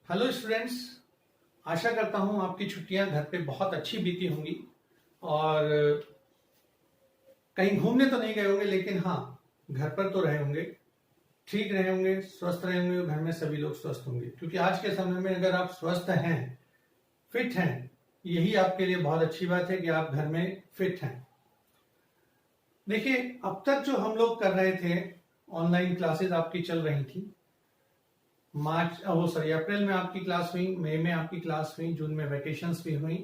Hello students, आशा करता हूँ आपकी छुट्टियां घर पे बहुत अच्छी बीती होंगी और कहीं घूमने तो नहीं गए होंगे, लेकिन हाँ, घर पर तो रहे होंगे, ठीक रहे होंगे, स्वस्थ रहे होंगे। घर में सभी लोग स्वस्थ होंगे, क्योंकि आज के समय में अगर आप स्वस्थ हैं, फिट हैं, यही आपके लिए बहुत अच्छी बात है कि आप घर में फिट हैं। देखिए, अब तक जो हम लोग कर रहे थे, ऑनलाइन क्लासेस आपकी चल रही थी। अप्रैल में आपकी क्लास हुई, मई में आपकी क्लास हुई, जून में वैकेशंस भी हुई।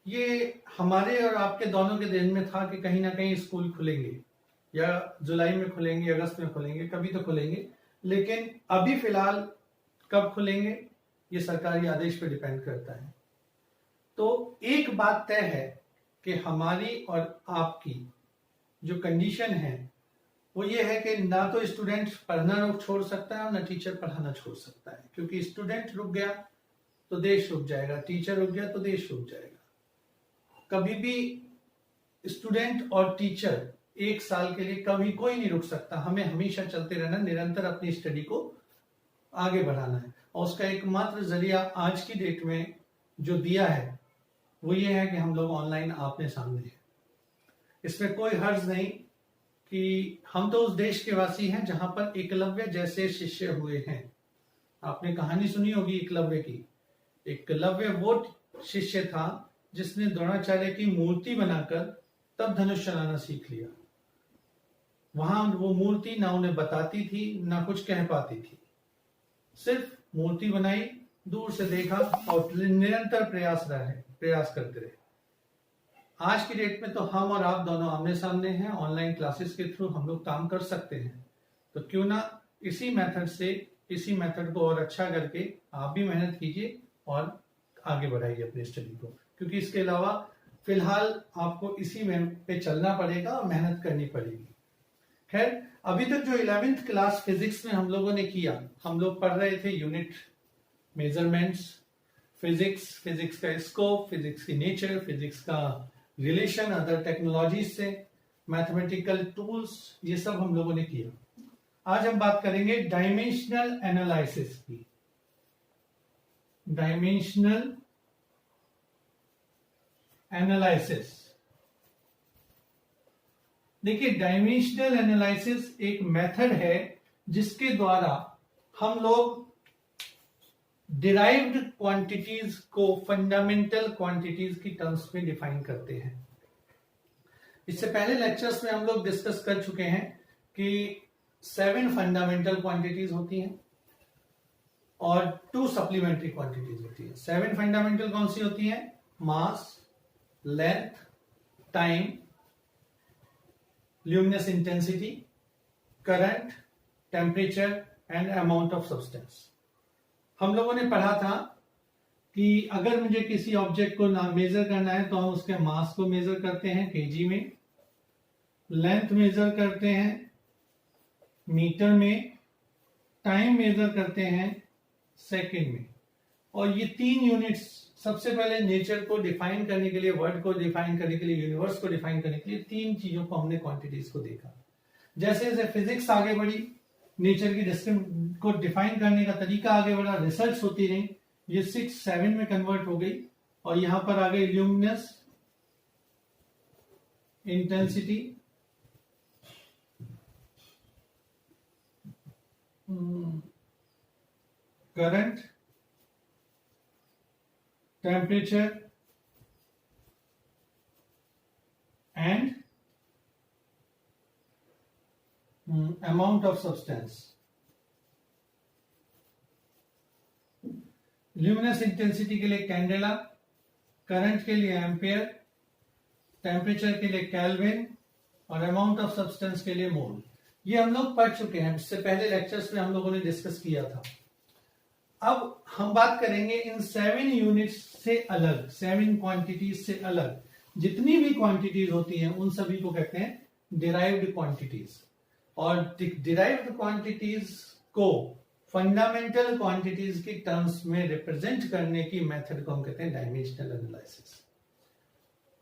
ये हमारे और आपके दोनों के दिन में था कि कहीं ना कहीं स्कूल खुलेंगे, या जुलाई में खुलेंगे, अगस्त में खुलेंगे, कभी तो खुलेंगे। लेकिन अभी फिलहाल कब खुलेंगे ये सरकारी आदेश पे डिपेंड करता है। तो एक बात तय है कि हमारी और आपकी जो कंडीशन है वो ये है कि ना तो स्टूडेंट पढ़ना छोड़ सकता है और ना टीचर पढ़ाना छोड़ सकता है, क्योंकि स्टूडेंट रुक गया तो देश रुक जाएगा, टीचर रुक गया तो देश रुक जाएगा। कभी भी स्टूडेंट और टीचर एक साल के लिए कभी कोई नहीं रुक सकता। हमें हमेशा चलते रहना, निरंतर अपनी स्टडी को आगे बढ़ाना है, और उसका एकमात्र जरिया आज की डेट में जो दिया है वो ये है कि हम लोग ऑनलाइन आपने सामने हैं। इसमें कोई हर्ज नहीं कि हम तो उस देश के वासी हैं जहां पर एकलव्य जैसे शिष्य हुए हैं। आपने कहानी सुनी होगी एकलव्य की। एकलव्य वो शिष्य था जिसने द्रोणाचार्य की मूर्ति बनाकर तब धनुष चलाना सीख लिया। वहां वो मूर्ति ना उन्हें बताती थी ना कुछ कह पाती थी, सिर्फ मूर्ति बनाई, दूर से देखा और निरंतर प्रयास करते रहे। आज की डेट में तो हम और आप दोनों आमने सामने हैं, ऑनलाइन क्लासेस के थ्रू हम लोग काम कर सकते हैं। तो क्यों ना इसी मेथड को और अच्छा करके आप भी मेहनत कीजिए और आगे बढ़ाइए अपनी स्टडी को, क्योंकि इसके अलावा फिलहाल आपको इसी में पे चलना पड़ेगा और मेहनत करनी पड़ेगी। खैर, अभी तक जो 11th क्लास फिजिक्स में हम लोगों ने किया, हम लोग पढ़ रहे थे यूनिट मेजरमेंट्स, फिजिक्स का स्कोप, फिजिक्स की नेचर, फिजिक्स का रिलेशन अदर टेक्नोलॉजीज से, मैथमेटिकल टूल्स, ये सब हम लोगों ने किया। आज हम बात करेंगे डायमेंशनल एनालिसिस की। डायमेंशनल एनालिसिस, देखिए, डायमेंशनल एनालिसिस एक मेथड है जिसके द्वारा हम लोग डिराइव्ड क्वांटिटीज को फंडामेंटल क्वांटिटीज की टर्म्स में डिफाइन करते हैं। इससे पहले लेक्चर्स में हम लोग डिस्कस कर चुके हैं कि 7 फंडामेंटल क्वांटिटीज होती हैं और 2 सप्लीमेंट्री क्वांटिटीज होती हैं। 7 फंडामेंटल कौन सी होती हैं? Mass, length, time, luminous intensity, current, temperature and amount of substance. हम लोगों ने पढ़ा था कि अगर मुझे किसी ऑब्जेक्ट को मेजर करना है तो हम उसके मास को मेजर करते हैं केजी में, लेंथ मेजर करते हैं मीटर में, टाइम मेजर करते हैं सेकंड में। और ये 3 यूनिट्स सबसे पहले नेचर को डिफाइन करने के लिए, वर्ल्ड को डिफाइन करने के लिए, यूनिवर्स को डिफाइन करने के लिए 3 चीजों को हमने क्वांटिटीज को देखा। जैसे जैसे फिजिक्स आगे बढ़ी, नेचर की को डिफाइन करने का तरीका आगे बढ़ा, रिसर्च होती रही, ये 6-7 में कन्वर्ट हो गई। और यहां पर आ गई luminous intensity, current, temperature and amount of substance. Luminous intensity के लिए कैंडेला, करंट के लिए एम्पियर, टेम्परेचर के लिए केल्विन और अमाउंट ऑफ सब्सटेंस के लिए मोल। ये हम लोग पढ़ चुके हैं, इससे पहले लेक्चर्स में हम लोगों ने डिस्कस किया था। अब हम बात करेंगे इन 7 यूनिट्स से अलग, 7 क्वांटिटीज से अलग जितनी भी क्वांटिटीज होती हैं उन सभी को कहते हैं डिराइव्ड क्वांटिटीज। और डिराइव्ड क्वांटिटीज को फंडामेंटल क्वांटिटीज की टर्म्स में रिप्रेजेंट करने की मेथड को हम कहते हैं dimensional analysis.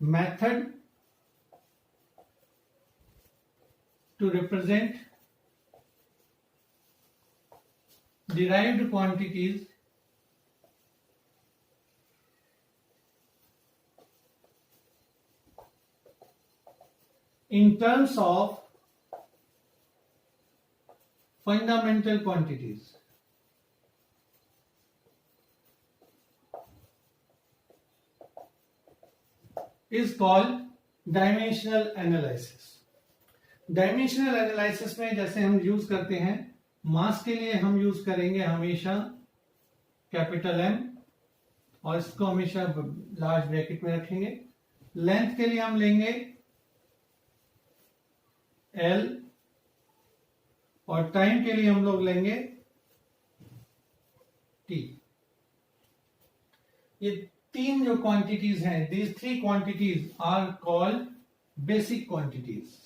Method to represent derived quantities in terms of fundamental quantities. Is called dimensional analysis. Dimensional analysis में जैसे हम यूज करते हैं, मास के लिए हम यूज करेंगे हमेशा कैपिटल एम और इसको हमेशा लार्ज ब्रैकेट में रखेंगे। लेंथ के लिए हम लेंगे एल और टाइम के लिए हम लोग लेंगे टी। ये तीन जो क्वांटिटीज हैं, these three quantities are called basic quantities.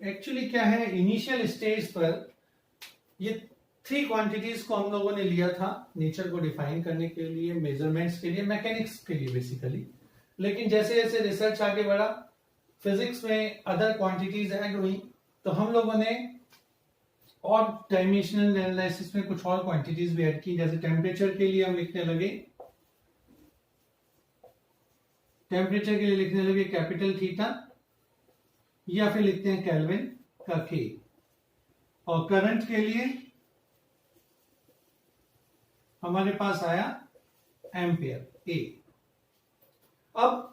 Actually क्या है, इनिशियल स्टेज पर ये थ्री क्वांटिटीज को हम लोगों ने लिया था नेचर को डिफाइन करने के लिए, मेजरमेंट्स के लिए, मैकेनिक्स के लिए बेसिकली। लेकिन जैसे जैसे रिसर्च आगे बढ़ा, फिजिक्स में अदर क्वांटिटीज ऐड हुई, तो हम लोगों ने और डायमेंशनल एनालिसिस में कुछ और क्वांटिटीज भी ऐड की। जैसे टेम्परेचर के लिए हम लिखने लगे, टेम्परेचर के लिए लिखने लगे कैपिटल थीटा, या फिर लिखते हैं केल्विन का के। और करंट के लिए हमारे पास आया एम्पियर ए। अब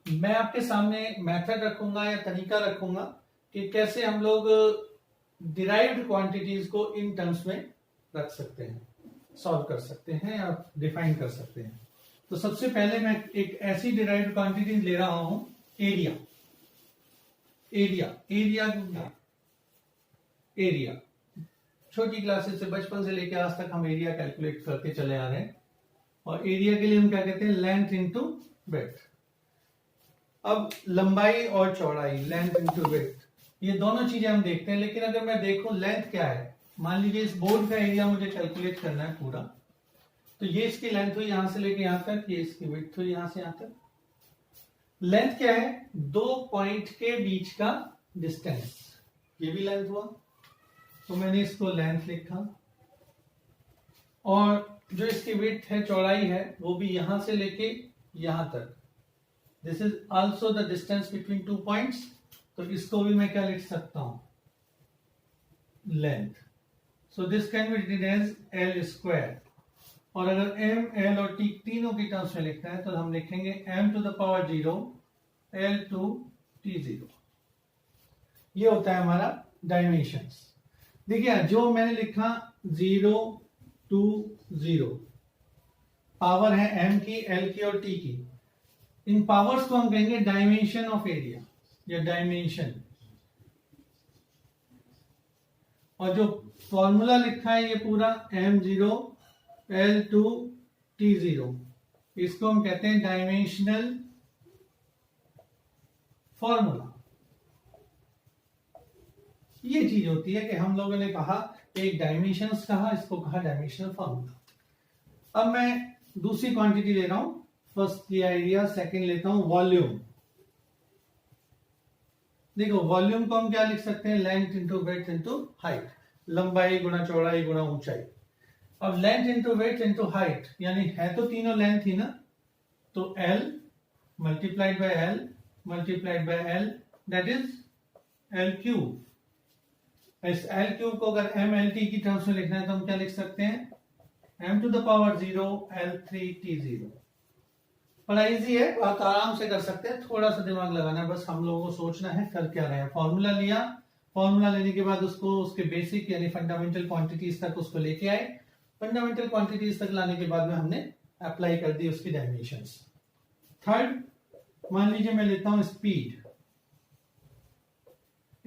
मैं आपके सामने मेथड रखूंगा या तरीका रखूंगा कि कैसे हम लोग डिराइव्ड क्वांटिटीज को इन टर्म्स में रख सकते हैं, सॉल्व कर सकते हैं या डिफाइन कर सकते हैं। तो सबसे पहले मैं एक ऐसी डिराइव्ड क्वांटिटी ले रहा हूं, एरिया। एरिया छोटी क्लासेस से, बचपन से लेकर आज तक हम एरिया कैलकुलेट करते चले आ रहे हैं। और एरिया के लिए हम क्या कहते हैं, लेंथ इंटू विड्थ। अब लंबाई और चौड़ाई, लेंथ इंटू विड्थ, ये दोनों चीजें हम देखते हैं। लेकिन अगर मैं देखूं लेंथ क्या है, मान लीजिए इस बोर्ड का एरिया मुझे कैलकुलेट करना है पूरा, तो ये इसकी लेंथ हुई यहां से लेके यहां तक, ये इसकी विड्थ हुई यहां से यहां तक। लेंथ क्या है, दो पॉइंट के बीच का डिस्टेंस, ये भी लेंथ हुआ, तो मैंने इसको लेंथ लिखा। और जो इसकी विड्थ है, चौड़ाई है, वो भी यहां से लेके यहां तक। This is also the distance between two points, तो इसको भी मैं क्या लिख सकता हूं, length. So this can be written as L square. और अगर एम, एल और टी तीनों की टर्म्स में लिखना है तो हम लिखेंगे M to the power 0 L two T 0। ये होता है हमारा डायमेंशंस। देखिए जो मैंने लिखा 0 टू 0, पावर है एम की, एल की और टी की। इन पावर्स को हम कहेंगे डायमेंशन ऑफ एरिया या डायमेंशन। और जो फॉर्मूला लिखा है ये पूरा m0 l2 t0, इसको हम कहते हैं डायमेंशनल फॉर्मूला। ये चीज होती है कि हम लोगों ने कहा एक डायमेंशंस कहा, इसको कहा डायमेंशनल फॉर्मूला। अब मैं दूसरी क्वांटिटी ले रहा हूं, फर्स्ट लिया एरिया, सेकंड लेता हूं वॉल्यूम। देखो वॉल्यूम को हम क्या लिख सकते हैं, length into width into height, लंबाई गुणा चौड़ाई गुणा ऊंचाई। अब length into width into height, यानी है तो तीनों लेंथ ही ना, तो L multiplied by L multiplied by L, that is L cube. इस L क्यूब को अगर MLT की टर्म्स में लिखना है तो हम क्या लिख सकते हैं, m to the power 0 L3T0। बड़ा इजी है, आप आराम से कर सकते हैं, थोड़ा सा दिमाग लगाना है, बस हम लोगों को सोचना है कर क्या रहे हैं। फॉर्मूला लिया, फॉर्मूला लेने के बाद उसको उसके बेसिक यानी फंडामेंटल क्वांटिटीज तक उसको लेके आए। फंडामेंटल क्वांटिटीज तक लाने के बाद में हमने अप्लाई कर दी उसकी डायमेंशंस। थर्ड, मान लीजिए मैं लेता हूं स्पीड।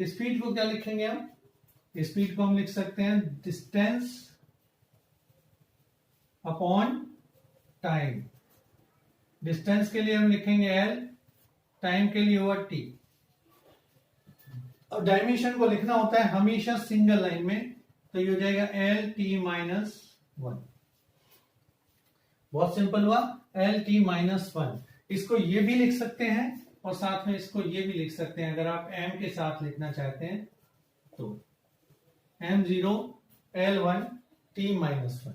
स्पीड को क्या लिखेंगे हम, स्पीड को हम लिख सकते हैं डिस्टेंस अपॉन टाइम। डिस्टेंस के लिए हम लिखेंगे L, टाइम के लिए हुआ T। अब डायमेंशन को लिखना होता है हमेशा सिंगल लाइन में, तो ये हो जाएगा LT-1। बहुत सिंपल हुआ, LT-1। इसको ये भी लिख सकते हैं और साथ में इसको ये भी लिख सकते हैं अगर आप m के साथ लिखना चाहते हैं तो m0 L1 t-1।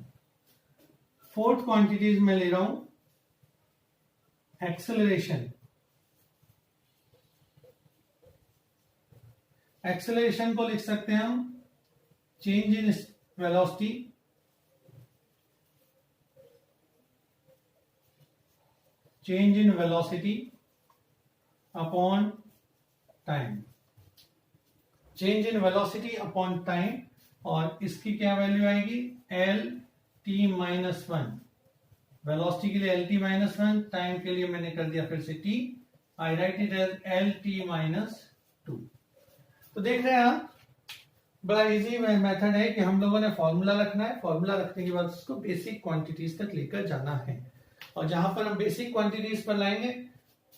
Fourth quantities में ले रहा हूं एक्सेलरेशन। एक्सेलरेशन को लिख सकते हैं हम change in velocity upon time. Change in velocity upon time, और इसकी क्या वैल्यू आएगी Lt-1। वेलोसिटी के लिए Lt-1, टाइम के लिए मैंने कर दिया फिर से t, I write it as Lt-2। तो देख रहे हैं आप, बड़ा इजी मेथड है कि हम लोगों ने फॉर्मूला रखना है, फॉर्मूला रखने के बाद उसको बेसिक क्वांटिटीज तक लेकर जाना है, और जहां पर हम बेसिक क्वांटिटीज पर लाएंगे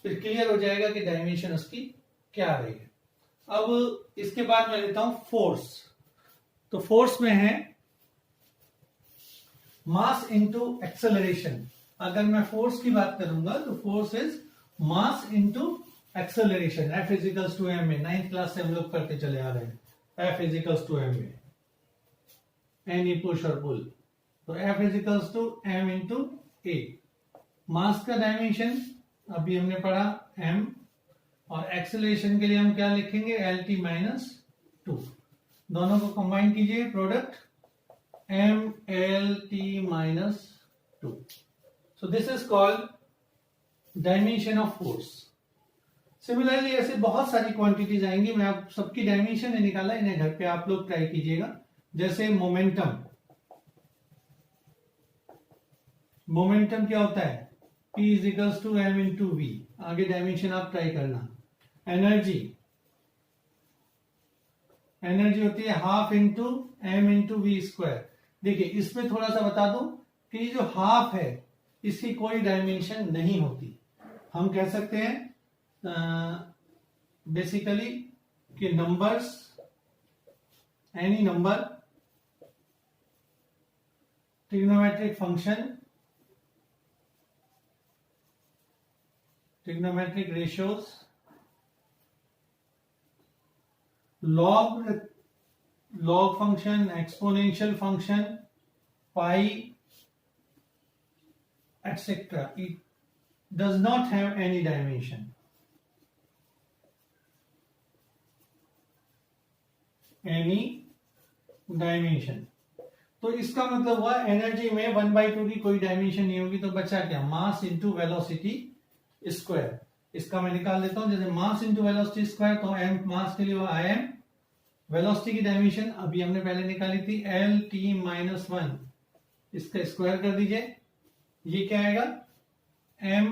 फिर क्लियर हो जाएगा कि डायमेंशन उसकी क्या आ रही है। अब इसके बाद मैं लेता हूं फोर्स। तो फोर्स में है मास इनटू एक्सेलरेशन। अगर मैं फोर्स की बात करूंगा तो force is mass into acceleration. F equals to M A, 9th class से हम लोग करते चले आ रहे हैं। F equals to M A, any push और पुल, तो F equals to M into A. Mass का डायमेंशन अभी हमने पढ़ा m, और एक्सेलरेशन के लिए हम क्या लिखेंगे Lt-2। दोनों को कंबाइन कीजिए, product mLt-2। So this is called dimension of force. Similarly ऐसे बहुत सारी क्वांटिटीज आएंगी, मैं आप सबकी डायमेंशन निकाला, इन्हें घर पे आप लोग ट्राई कीजिएगा। जैसे मोमेंटम, मोमेंटम क्या होता है P is equals to M into V, आगे डायमेंशन आप ट्राई करना। एनर्जी, एनर्जी होती है half into M into V square. देखिए इसमें थोड़ा सा बता दूं कि जो हाफ है इसकी कोई डायमेंशन नहीं होती। हम कह सकते हैं बेसिकली कि numbers, any number, trigonometric function, trigonometric ratios, log function, exponential function, pi, etc. It does not have any dimension. Any dimension. तो इसका मतलब हुआ एनर्जी में 1/2 की कोई डायमेंशन नहीं होगी, तो बचा क्या मास इंटू वेलोसिटी स्क्वायर। इसका मैं निकाल देता हूं, जैसे मास इंटू वेलोसिटी स्क्वायर, तो एम मास के लिए वो आई एम, वेलोसिटी की डायमेंशन अभी हमने पहले निकाली थी Lt-1, इसका स्क्वायर कर दीजिए, ये क्या आएगा m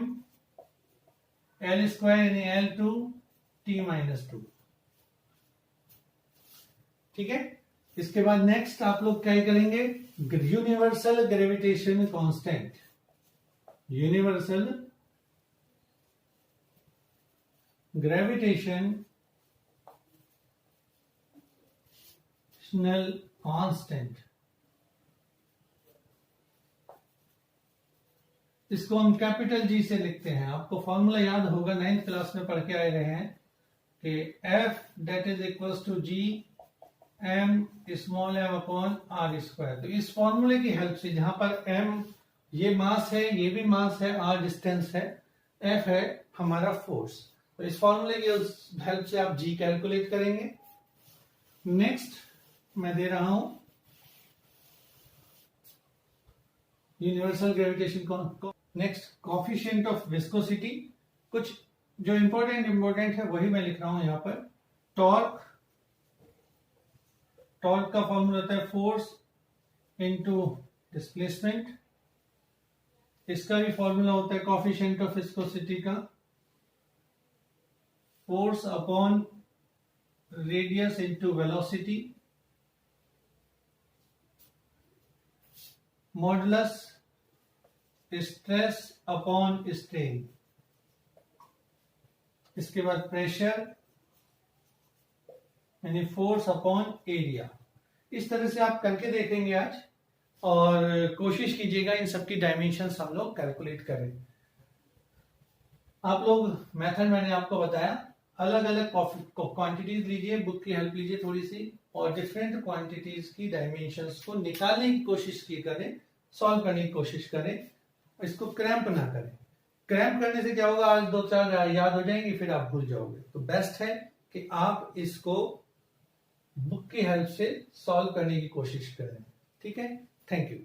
L स्क्वायर यानी L2T-2। ठीक है, इसके बाद नेक्स्ट आप लोग क्या करेंगे, universal gravitation constant. Universal gravitational constant, इसको हम कैपिटल जी से लिखते हैं। आपको फॉर्मूला याद होगा, 9th क्लास में पढ़ के आए रहे हैं कि F that is equals to G m small m upon r square. तो इस फॉर्मूले की हेल्प से, जहां पर m ये मास है, ये भी मास है, r डिस्टेंस है, F है हमारा फोर्स, तो इस फॉर्मूले की हेल्प से आप G कैलकुलेट करेंगे। नेक्स्ट मैं दे रहा हूं यूनिवर्सल ग्रेविटेशन को। नेक्स्ट कोफिशिएंट ऑफ विस्कोसिटी, कुछ जो इंपॉर्टेंट है वही मैं लिख रहा हूं यहां पर। टॉर्क, टॉर्क का फॉर्मूला होता है फोर्स इनटू डिस्प्लेसमेंट, इसका भी फॉर्मूला होता है कोफिशिएंट ऑफ विस्कोसिटी का, force upon radius into velocity, modulus stress upon strain, इसके बाद प्रेशर यानी फोर्स अपॉन एरिया। इस तरह से आप करके देखेंगे आज, और कोशिश कीजिएगा इन सबकी डायमेंशंस हम लोग कैलकुलेट करें। आप लोग मेथड मैंने आपको बताया, अलग अलग क्वांटिटीज लीजिए, बुक की हेल्प लीजिए थोड़ी सी, और डिफरेंट क्वांटिटीज की डायमेंशंस को निकालने की कोशिश की करें, सॉल्व करने की कोशिश करें, इसको क्रैम्प ना करें। क्रैम्प करने से क्या होगा, आज दो चार याद हो जाएंगे फिर आप भूल जाओगे। तो बेस्ट है कि आप इसको बुक की हेल्प से सॉल्व करने की कोशिश करें। ठीक है, थैंक यू।